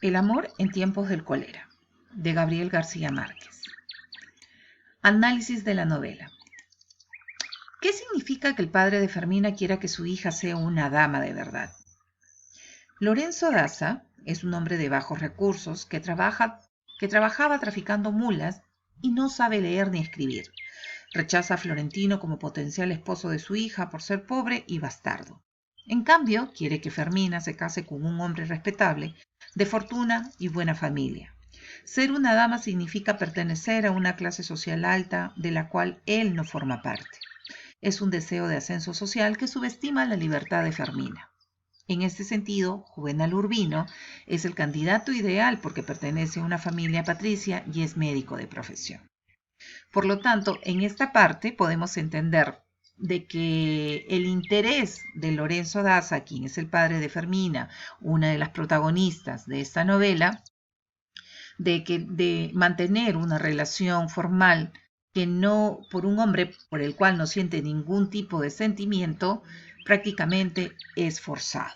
El amor en tiempos del cólera, de Gabriel García Márquez. Análisis de la novela. ¿Qué significa que el padre de Fermina quiera que su hija sea una dama de verdad? Lorenzo Daza es un hombre de bajos recursos que trabajaba traficando mulas y no sabe leer ni escribir. Rechaza a Florentino como potencial esposo de su hija por ser pobre y bastardo. En cambio, quiere que Fermina se case con un hombre respetable, de fortuna y buena familia. Ser una dama significa pertenecer a una clase social alta de la cual él no forma parte. Es un deseo de ascenso social que subestima la libertad de Fermina. En este sentido, Juvenal Urbino es el candidato ideal porque pertenece a una familia patricia y es médico de profesión. Por lo tanto, en esta parte podemos entender de que el interés de Lorenzo Daza, quien es el padre de Fermina, una de las protagonistas de esta novela, de mantener una relación formal que no, por un hombre por el cual no siente ningún tipo de sentimiento, prácticamente es forzado,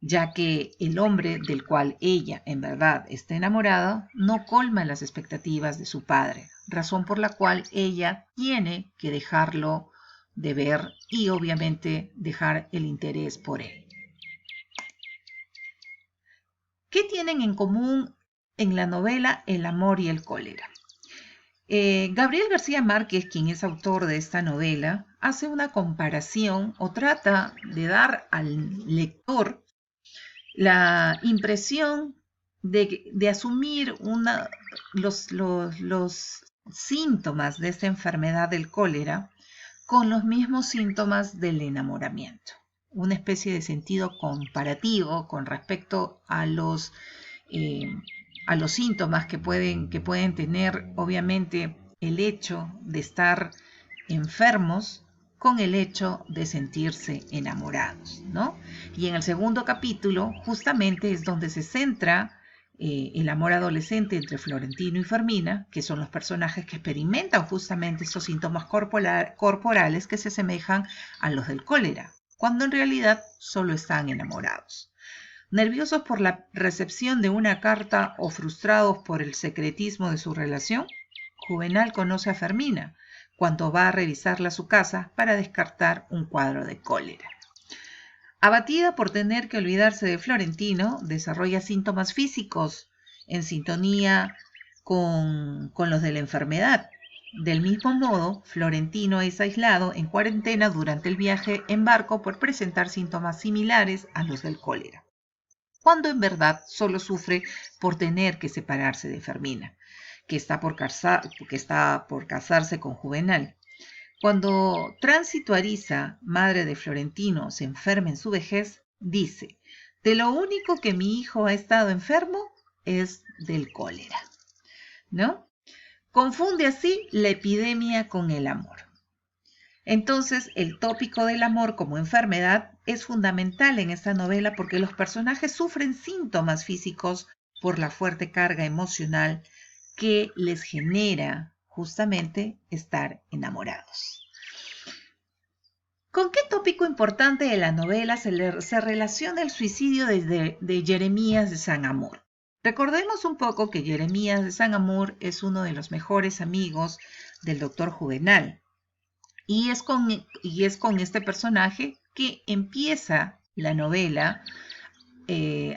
ya que el hombre del cual ella en verdad está enamorada no colma las expectativas de su padre, razón por la cual ella tiene que dejarlo de ver y obviamente dejar el interés por él. ¿Qué tienen en común en la novela el amor y el cólera? Gabriel García Márquez, quien es autor de esta novela, hace una comparación o trata de dar al lector la impresión de asumir los síntomas de esta enfermedad del cólera con los mismos síntomas del enamoramiento. Una especie de sentido comparativo con respecto a los síntomas que pueden tener, obviamente, el hecho de estar enfermos con el hecho de sentirse enamorados, ¿no? Y en el segundo capítulo justamente es donde se centra el amor adolescente entre Florentino y Fermina, que son los personajes que experimentan justamente esos síntomas corporales que se asemejan a los del cólera, cuando en realidad solo están enamorados. ¿Nerviosos por la recepción de una carta o frustrados por el secretismo de su relación? Juvenal conoce a Fermina cuando va a revisarla a su casa para descartar un cuadro de cólera. Abatida por tener que olvidarse de Florentino, desarrolla síntomas físicos en sintonía con los de la enfermedad. Del mismo modo, Florentino es aislado en cuarentena durante el viaje en barco por presentar síntomas similares a los del cólera, cuando en verdad solo sufre por tener que separarse de Fermina, que está por casarse con Juvenal. Cuando Tránsito Ariza, madre de Florentino, se enferma en su vejez, dice: de lo único que mi hijo ha estado enfermo es del cólera, ¿no? Confunde así la epidemia con el amor. Entonces, el tópico del amor como enfermedad es fundamental en esta novela porque los personajes sufren síntomas físicos por la fuerte carga emocional que les genera justamente estar enamorados. ¿Con qué tópico importante de la novela se relaciona el suicidio de Jeremías de San Amor? Recordemos un poco que Jeremías de San Amor es uno de los mejores amigos del doctor Juvenal, y es con este personaje que empieza la novela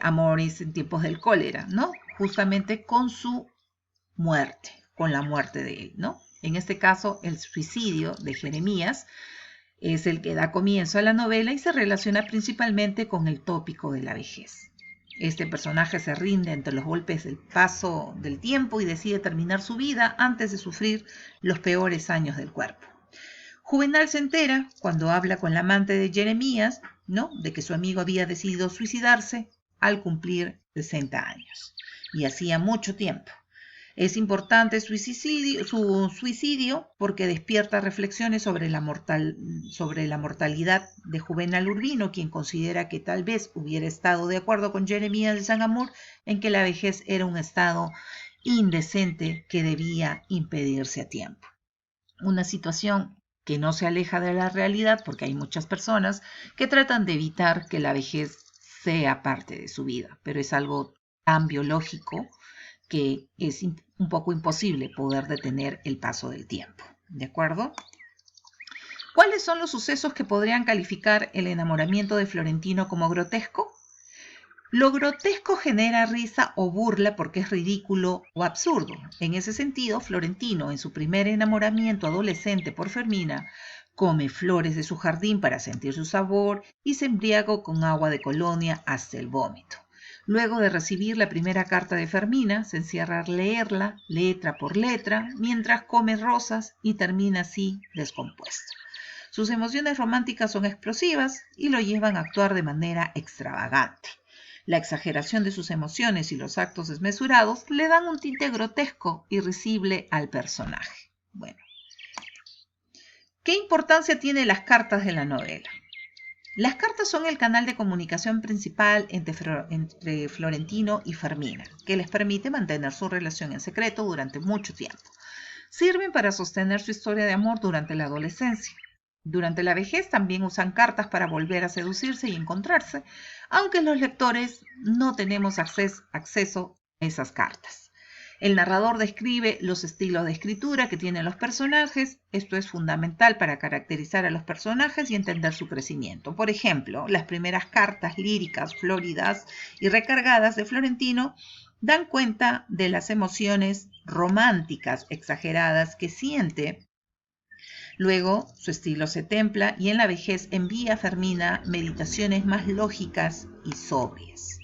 Amores en tiempos del cólera, ¿no? Justamente con su muerte, con la muerte de él, ¿no? En este caso, el suicidio de Jeremías es el que da comienzo a la novela y se relaciona principalmente con el tópico de la vejez. Este personaje se rinde ante los golpes del paso del tiempo y decide terminar su vida antes de sufrir los peores años del cuerpo. Juvenal se entera, cuando habla con la amante de Jeremías, ¿no?, de que su amigo había decidido suicidarse al cumplir 60 años. Y hacía mucho tiempo. Es importante su suicidio porque despierta reflexiones sobre la mortalidad de Juvenal Urbino, quien considera que tal vez hubiera estado de acuerdo con Jeremías de San Amor en que la vejez era un estado indecente que debía impedirse a tiempo. Una situación que no se aleja de la realidad porque hay muchas personas que tratan de evitar que la vejez sea parte de su vida, pero es algo tan biológico que es un poco imposible poder detener el paso del tiempo. ¿De acuerdo? ¿Cuáles son los sucesos que podrían calificar el enamoramiento de Florentino como grotesco? Lo grotesco genera risa o burla porque es ridículo o absurdo. En ese sentido, Florentino, en su primer enamoramiento adolescente por Fermina, come flores de su jardín para sentir su sabor y se embriaga con agua de colonia hasta el vómito. Luego de recibir la primera carta de Fermina, se encierra a leerla, letra por letra, mientras come rosas y termina así descompuesto. Sus emociones románticas son explosivas y lo llevan a actuar de manera extravagante. La exageración de sus emociones y los actos desmesurados le dan un tinte grotesco y risible al personaje. Bueno, ¿qué importancia tienen las cartas de la novela? Las cartas son el canal de comunicación principal entre Florentino y Fermina, que les permite mantener su relación en secreto durante mucho tiempo. Sirven para sostener su historia de amor durante la adolescencia. Durante la vejez también usan cartas para volver a seducirse y encontrarse, aunque los lectores no tenemos acceso a esas cartas. El narrador describe los estilos de escritura que tienen los personajes. Esto es fundamental para caracterizar a los personajes y entender su crecimiento. Por ejemplo, las primeras cartas líricas, floridas y recargadas de Florentino dan cuenta de las emociones románticas exageradas que siente. Luego, su estilo se templa y en la vejez envía a Fermina meditaciones más lógicas y sobrias.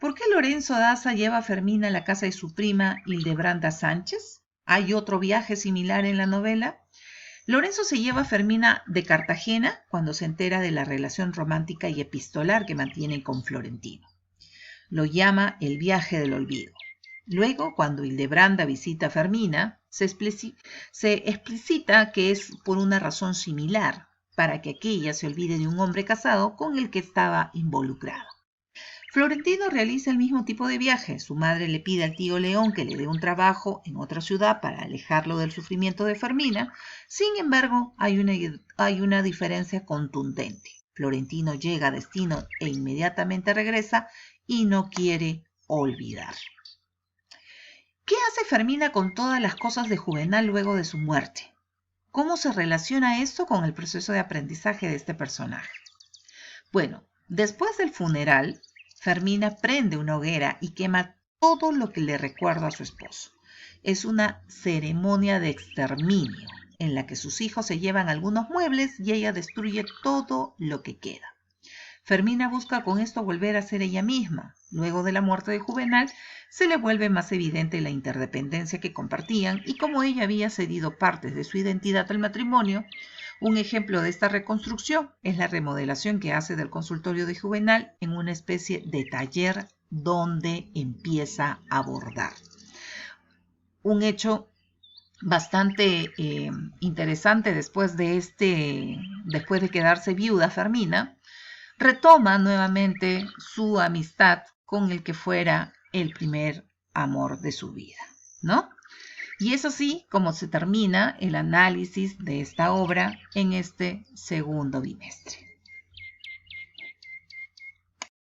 ¿Por qué Lorenzo Daza lleva a Fermina a la casa de su prima Hildebranda Sánchez? ¿Hay otro viaje similar en la novela? Lorenzo se lleva a Fermina de Cartagena cuando se entera de la relación romántica y epistolar que mantiene con Florentino. Lo llama el viaje del olvido. Luego, cuando Hildebranda visita a Fermina, se explicita que es por una razón similar, para que aquella se olvide de un hombre casado con el que estaba involucrado. Florentino realiza el mismo tipo de viaje. Su madre le pide al tío León que le dé un trabajo en otra ciudad para alejarlo del sufrimiento de Fermina. Sin embargo, hay una diferencia contundente. Florentino llega a destino e inmediatamente regresa y no quiere olvidar. ¿Qué hace Fermina con todas las cosas de Juvenal luego de su muerte? ¿Cómo se relaciona esto con el proceso de aprendizaje de este personaje? Bueno, después del funeral, Fermina prende una hoguera y quema todo lo que le recuerda a su esposo. Es una ceremonia de exterminio en la que sus hijos se llevan algunos muebles y ella destruye todo lo que queda. Fermina busca con esto volver a ser ella misma. Luego de la muerte de Juvenal, se le vuelve más evidente la interdependencia que compartían y cómo ella había cedido partes de su identidad al matrimonio. Un ejemplo de esta reconstrucción es la remodelación que hace del consultorio de Juvenal en una especie de taller donde empieza a bordar. Un hecho bastante interesante después de quedarse viuda Fermina, retoma nuevamente su amistad con el que fuera el primer amor de su vida, ¿no? Y es así como se termina el análisis de esta obra en este segundo bimestre.